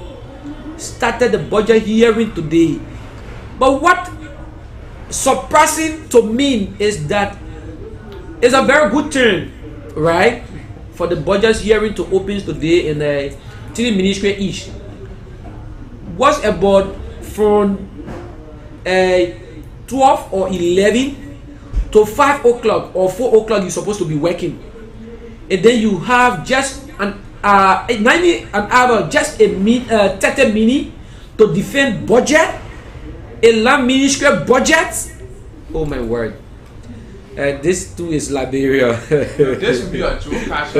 Speaker 2: started the budget hearing today. But what surprising to me is that it's a very good thing, right, for the budget hearing to open today in 3 ministry each. What's about from 12 or 11 to 5 o'clock or 4 o'clock you're supposed to be working, and then you have just an hour, just a 30 minutes to defend budget, a land ministry budget. Oh my word. This too is Liberia.
Speaker 1: This would be a joke. That's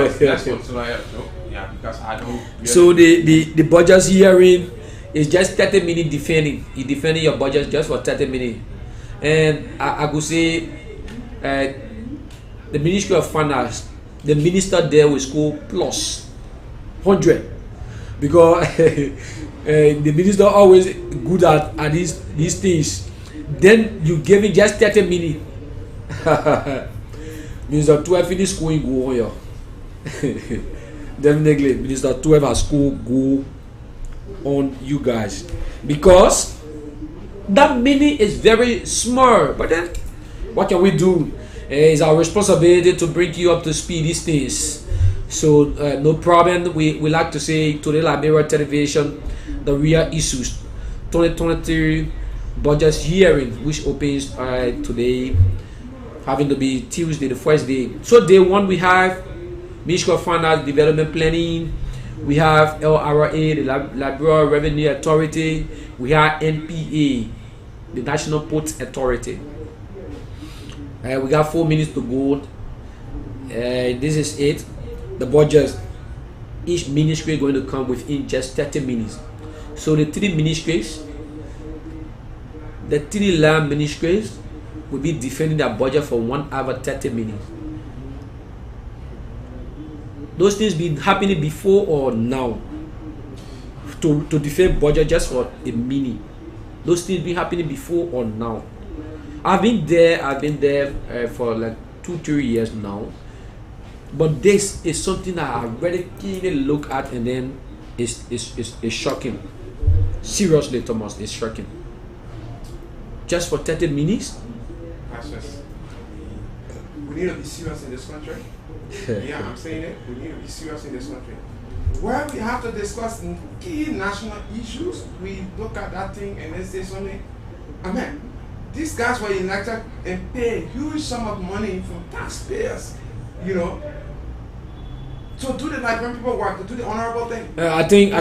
Speaker 1: what's like a joke. Yeah, because I don't. Really.
Speaker 2: So the budget hearing is just 30 minutes defending. You defending your budget just for 30 minutes, and I could say the Ministry of Finance, the minister there will score plus 100, because the minister always good at these things. Then you give him just 30 minutes. Minister 12 finish school go on here. Definitely Minister 12 has school go on you guys, because that minute is very small. But then what can we do? It's our responsibility to bring you up to speed these things. So no problem. We like to say to the Liberia television, the real issues 2023 budget hearing, which opens today, having to be Tuesday, the first day. So day one we have Ministry of Finance Development Planning, we have LRA, the Liberia Revenue Authority, we have NPA, the National Ports Authority. We got 4 minutes to go. This is it. The budget, each ministry is going to come within just 30 minutes. So the 3 ministries, the 3 land ministries will be defending their budget for 1 hour 30 minutes. Those things been happening before or now? To defend budget just for a minute. Those things been happening before or now? I've been there for like 2-3 years now. But this is something that I really keenly look at, and then it's shocking. Seriously, Thomas, it's shocking. Just for 30 minutes?
Speaker 1: We need to be serious in this country. Yeah, I'm saying it. We need to be serious in this country. Where we have to discuss key national issues, we look at that thing and then say something. I mean, these guys were elected and pay a huge sum of money from taxpayers, to do the Liberian people work, to do the honorable thing.
Speaker 2: I think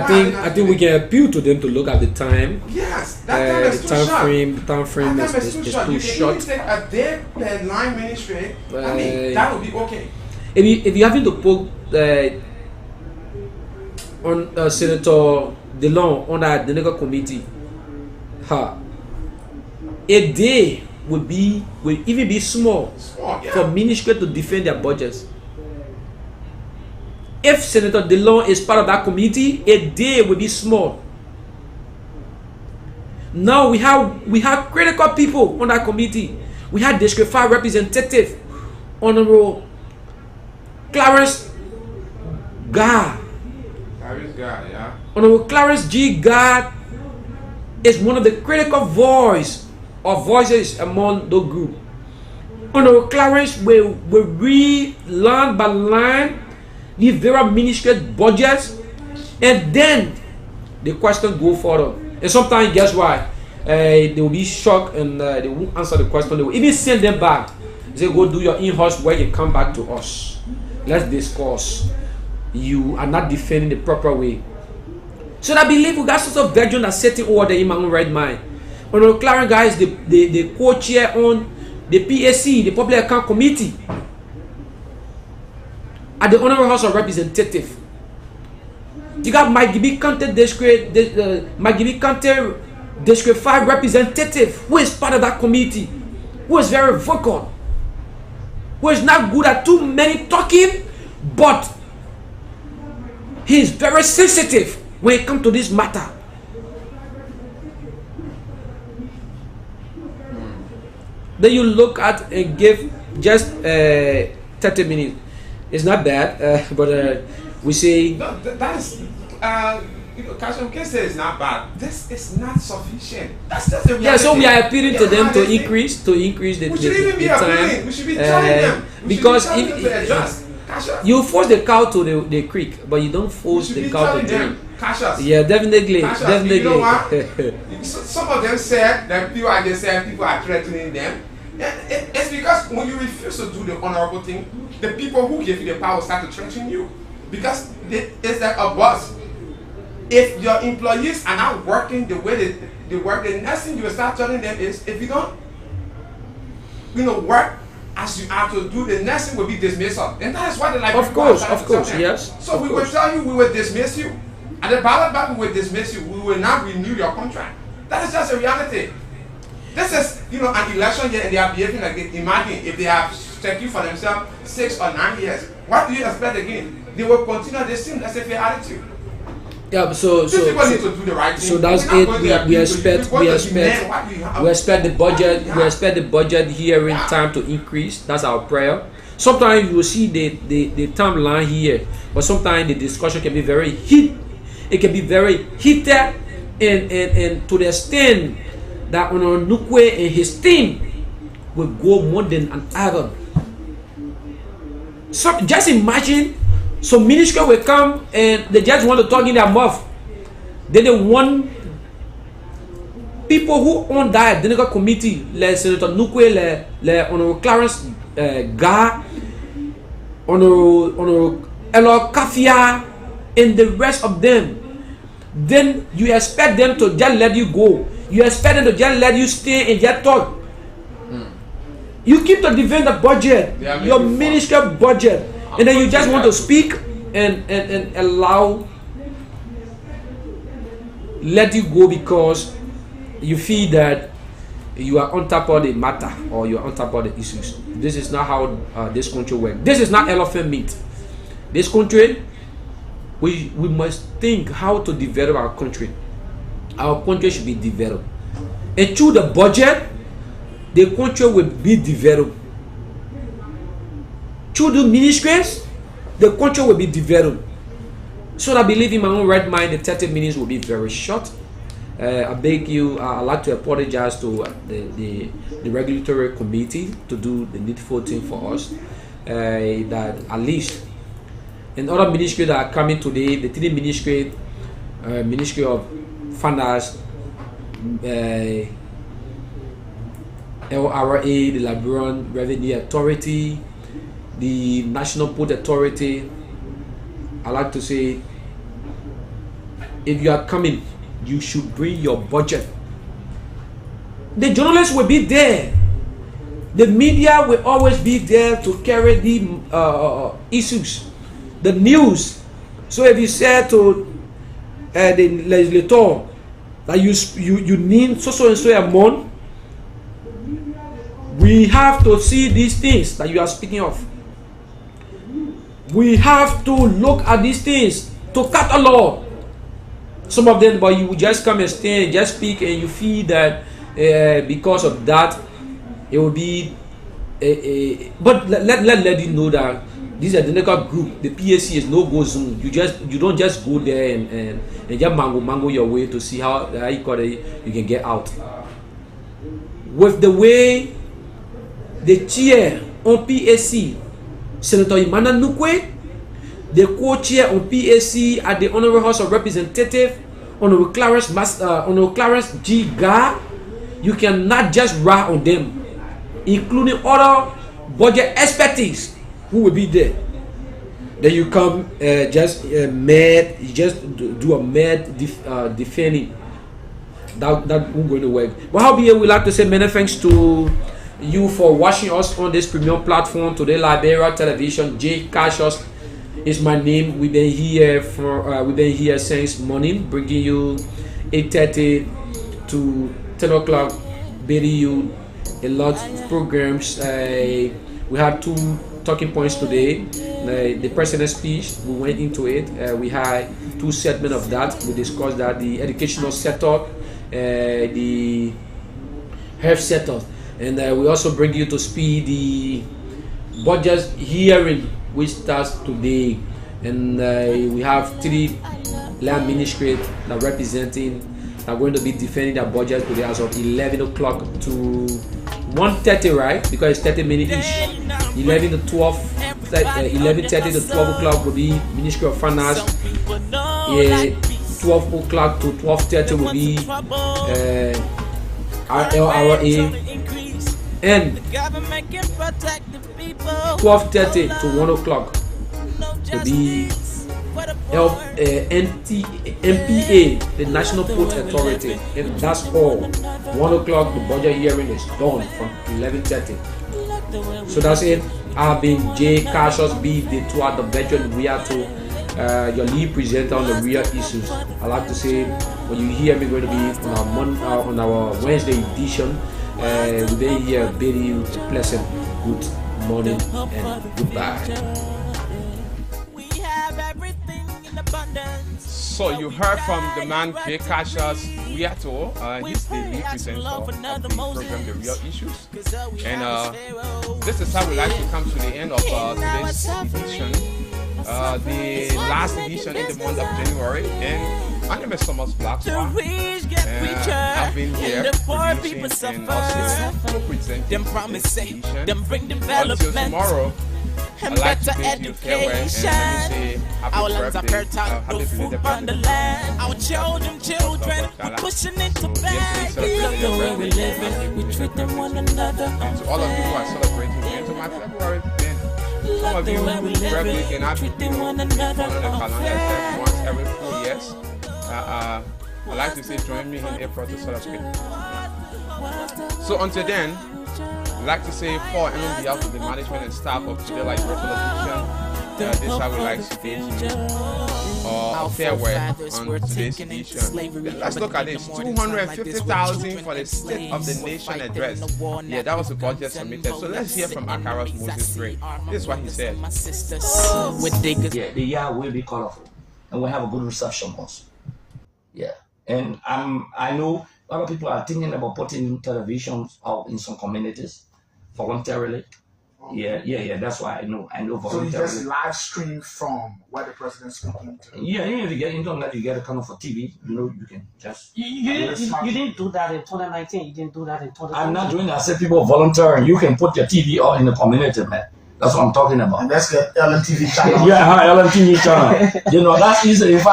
Speaker 2: we can appeal to them to look at the time.
Speaker 1: Yes, that time is too short.
Speaker 2: The time frame is too short.
Speaker 1: You can take a day per line ministry. I mean, that would be okay.
Speaker 2: If you having to poke on Senator DeLong on the Delegate Committee, a day will even be small for ministry to defend their budgets. If Senator DeLong is part of that committee, a day will be small. Now we have critical people on that committee. We had District 5 representative, Honorable Clarence Gar.
Speaker 1: Yeah.
Speaker 2: Honorable Clarence G. Gar is one of the critical voices among the group. Honorable Clarence will read line by line the very ministry budgets, and then the question go further. And sometimes, guess why? They will be shocked and they won't answer the question. They will even send them back. They say, go do your in-house work and come back to us. Let's discuss. You are not defending the proper way. So I believe we got sort of veteran that's sitting over there in my own right mind. Honorable Clarence guys, the co-chair on the PAC, the Public Account Committee, at the Honorable House of Representatives. You got Mike Gibi Kante District 5 representative, who is part of that committee, who is very vocal, who is not good at too many talking, but he is very sensitive when it comes to this matter. Then you look at and give just 30 minutes. It's not bad, but we say
Speaker 1: no, that's Cashion can say it's not bad. This is not sufficient. That's just the reality.
Speaker 2: yeah. So we are appealing to them to increase the
Speaker 1: We should even be
Speaker 2: time.
Speaker 1: appealing. We should be telling them.
Speaker 2: Because
Speaker 1: if
Speaker 2: you force the cow to the creek, but you don't force the cow to drink. Yeah, definitely.
Speaker 1: You know what? Some of them said that people are threatening them. It's because when you refuse to do the honorable thing, the people who give you the power start to threaten you. Because it's like a boss. If your employees are not working the way they work, the next thing you will start telling them is, if you don't, work as you have to do, the next thing will be dismissal. And that is why they like.
Speaker 2: Of course, yes.
Speaker 1: So we will tell you, we will dismiss you. At the ballot box, we will dismiss you. We will not renew your contract. That is just a reality. This is, an election year, and they are behaving like this. Imagine if they have secured for themselves 6 or 9 years. What do you expect again? They will continue the same laissez-faire attitude.
Speaker 2: Yeah, so
Speaker 1: people need to do the right thing.
Speaker 2: So that's it. We expect the budget. We expect the budget here in time to increase. That's our prayer. Sometimes you will see the timeline here, but sometimes the discussion can be very heated. It can be very heated, and to the extent that Nukwe and his team will go more than an hour. So just imagine. So ministry will come and they just want to talk in their mouth. Then they want people who own that identical committee, like Senator Nukwe, like Honorable Clarence Gar, Honorable Elo Kafia, and the rest of them. Then you expect them to just let you go. You expect them to just let you stay and just talk. You keep to defend the budget, your ministry budget. And then you just want to speak and let you go because you feel that you are on top of the matter or you are on top of the issues. This is not how this country works. This is not elephant meat. This country, we must think how to develop our country. Our country should be developed. And through the budget, the country will be developed. Through the ministries, the country will be developed. So I believe in my own right mind, the 30 minutes will be very short. I beg you, I'd like to apologize to the regulatory committee to do the needful thing for us. That at least in other ministries that are coming today, the three ministry, Ministry of Finance, LRA, the Liberian Revenue Authority, the National Port Authority. I like to say, if you are coming, you should bring your budget. The journalists will be there. The media will always be there to carry the issues, the news. So if you say to the legislator that you need so and so amount, we have to see these things that you are speaking of. We have to look at these things to catalog. Some of them, but you will just come and stand, just speak, and you feel that because of that, it will be. But let you know that this is a technical group. The PAC is no go zone. You don't just go there and just mango your way to see how you can get out. With the way the chair on PAC, Senator Imana Nukwe, the co-chair on PAC at the Honorable House of Representatives, Honorable Clarence G. Gar, you cannot just ride on them, including other budget expertise who will be there. Then you come just mad, you just do a mad defending. That won't going to work. But how be it, we like to say many thanks to you for watching us on this premium platform today. Liberia Television. J. Cassius is my name. We've been here since morning, bringing you 8:30 to 10 o'clock, bringing you a lot of programs. We had 2 talking points today. The president's speech, we went into it. We had 2 segments of that. We discussed that the educational setup, the health setup, and we also bring you to speed the budget hearing, which starts today. And we have 3 land ministries that are going to be defending their budget today as of 11 o'clock to 1:30, right? Because it's 30 minutes each. 11 to 12, 11:30 to 12 o'clock will be Ministry of Finance. 12 o'clock to 12:30 will be RLRA, and 12:30 to 1 o'clock will be NPA, the National Port Authority, and that's all. 1 o'clock the budget hearing is done from 11:30. So that's it. I've been J. Cassius B. the veteran Riato, your lead presenter on the real issues. I like to say, when you hear me going to be on our Wednesday edition, we'll be here bidding you a pleasant good morning and goodbye.
Speaker 1: So you heard from the man J. Cassius Riato. He's the lead presenter of the program The Real Issues. And this is how we like to come to the end of today's edition. The last edition in the month of January. And my name is Thomas Blackshaw. I've been here producing and also co-presenting this edition. Until tomorrow, I'd like to bid you farewell and let me say happy birthday, happy belated birthday. Our children, we're pushing it to back. We treat them one another. To all of you who are celebrating the end of my February, then some of you whose birthday cannot be on the calendar except once every 4 years. I'd like to say join me in April to celebrate. So until then, I'd like to say for and on behalf of the management and staff of Today Light Television, this is how we like to bid you a farewell on today's edition. Let's look at this: 250,000 for the State of the Nation address. Yeah, that was the budget submitted. So let's hear from Akara's Moses Gray. This is what he said.
Speaker 3: Yeah, the year will be colorful, and we'll have a good reception also. Yeah, and I know a lot of people are thinking about putting televisions out in some communities voluntarily. Yeah, that's why I know voluntarily.
Speaker 4: So you just live stream from where the president's speaking to?
Speaker 3: Yeah, if you get internet, you get a kind of a TV, you can just...
Speaker 5: You didn't do that in 2019, you didn't do that in 2020.
Speaker 3: I'm not doing that. I said people volunteering. You can put your TV out in the community, man. That's what I'm talking about.
Speaker 4: And that's the LMTV channel.
Speaker 3: Yeah, LMTV channel. That's easy. If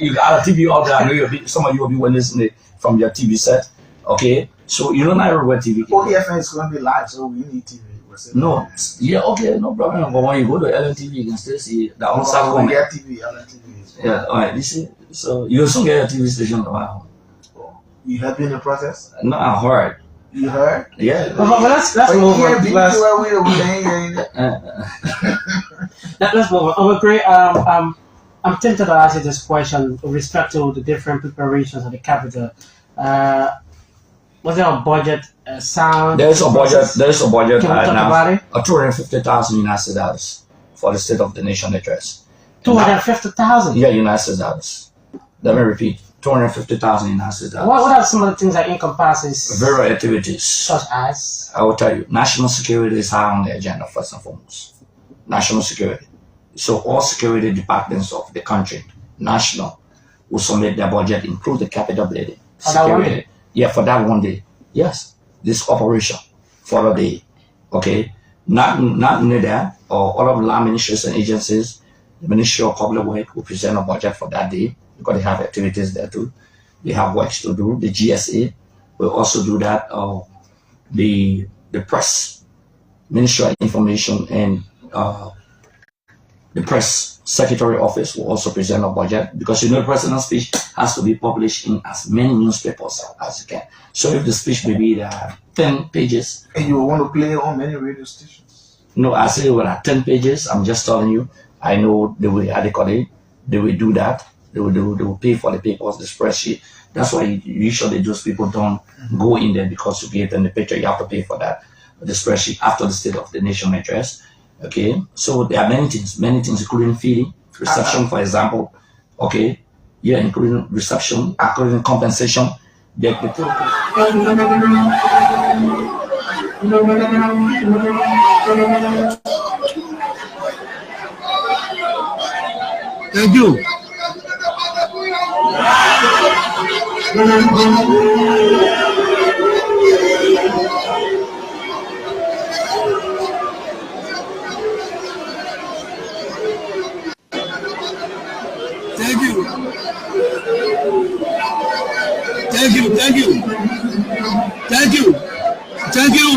Speaker 3: you got a TV out there, I know some of you will be witnessing it from your TV set. Okay? So you don't know where TV.
Speaker 4: ODFN is going to be live, so we need TV.
Speaker 3: No, yeah, okay, no problem. But when you go to LMTV, you can still see the outside.
Speaker 4: We get TV, LMTV.
Speaker 3: Yeah, all right. You see, so you also get a TV station at my home.
Speaker 4: You have been in the process?
Speaker 3: No, I heard.
Speaker 4: You heard?
Speaker 3: Yeah.
Speaker 5: But let's move on. Let's move on. Great. I'm tempted to ask you this question with respect to the different preparations of the capital. Was there a budget sound?
Speaker 3: There's a budget. There's a budget
Speaker 5: Can we talk about it?
Speaker 3: of $250,000 for the State of the Nation address.
Speaker 5: 250,000.
Speaker 3: Yeah, US$. Let me repeat: $250,000 in assets.
Speaker 5: What are some of the things that encompasses
Speaker 3: Various activities?
Speaker 5: such as?
Speaker 3: I will tell you, national security is high on the agenda first and foremost. National security. So all security departments of the country, national, will submit their budget, include the capital building.
Speaker 5: For that one day?
Speaker 3: Yeah, for that one day. Yes, this operation for a day. Okay, not only that, or all of the land ministries and agencies, the Ministry of Public Works will present a budget for that day because they have activities there too. They have works to do. The GSA will also do that. The press, Ministry of Information and the press secretary office will also present a budget because the president's speech has to be published in as many newspapers as you can. So if the speech may be 10 pages.
Speaker 4: And you want to play on many radio stations?
Speaker 3: No, I say well, 10 pages. I'm just telling you. I know they will adequately. They will do that. They will pay for the papers, the spreadsheet. That's why usually those people don't go in there because to give them the picture, you have to pay for that. The spreadsheet after the State of the Nation address. Okay, so there are many things, including feeding, reception, for example. Okay, yeah, including reception, including compensation.
Speaker 6: Thank you. Thank you. Thank you. Thank you. Thank you.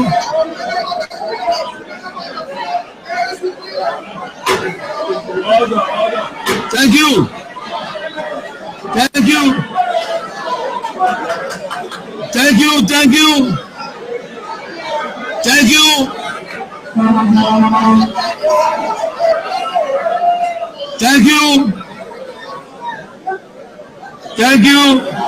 Speaker 6: Thank you. Thank you. Thank you. Thank you. Thank you. Thank you. Thank you. Thank you.